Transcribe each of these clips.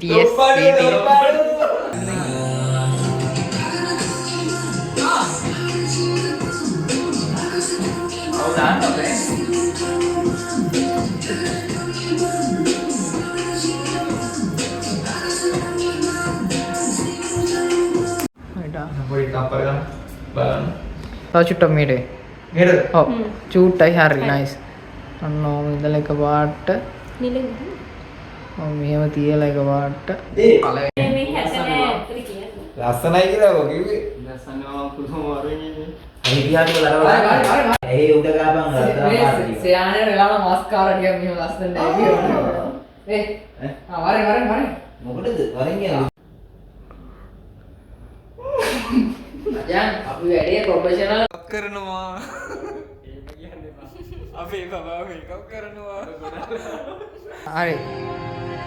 BTS CD. Tahu cutto mire. Oh, cuttai hari nice. Anno idala එක පාට. ඔව් මෙහෙම තියලා එක පාට. මේ හැටනේ ඇත්තට කියන්නේ. ලස්සනයි කියලා ඔය කිව්වේ. ලස්සනම පුදුම වරෙන්නේ. අයිතියක් ලරවලා. එහි උඩ ගාපන් රත්තරන් පාටි. සයානේ වෙලාව මස්කාරා ටිකක් මෙහෙම ලස්සන නැහැ කියනවා. වරෙන්. මොකටද? වරෙන් කියන්නේ. අජාන් අපි වැඩේ ප්‍රොෆෙෂනල් කරනවා. අපි බබා මේකක් කරනවා. හරි.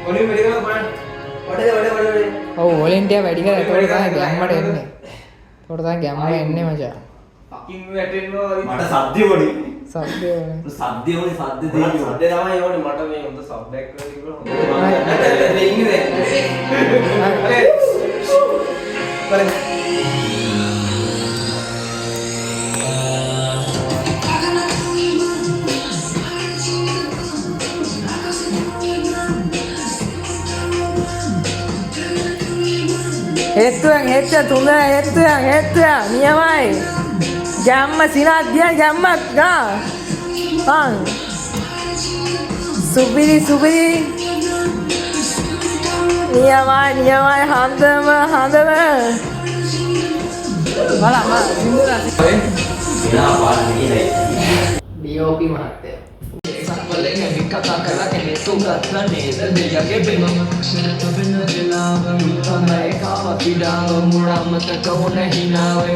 ඔලින් වැඩි කරලා බලන්න. වඩේ. ඔව් වොලන්ටියර් වැඩි කරලා ඒකට තමයි ගැම්මට එන්නේ. ඒකට තමයි ගැම්ම එන්නේ මචං. ෆකින් වැටෙනවා. මට සද්දේ වොලි. සබ්දේ සද්දේ වොලි සද්ද දෙන්නේ. සද්දේ තමයි ඕනේ මට මේ හොඳ සබ්බැක් කරලා තිබුණා. නැත්නම් ඉන්නේ. බලන්න. හෙත්තුවෙන් තුන හෙත්තුවෙන් නියමයි ගැම්ම සිනාද්දිය ගැම්මක් ගා හන් සුපිරි නියමයි හඳම බලන්න සිංදුලා DOP මහත්තයා Sampling yang dikatakan itu kata neza dia ke bimam Shana tabena jelawa mereka tidak murah mata kau nahi nawe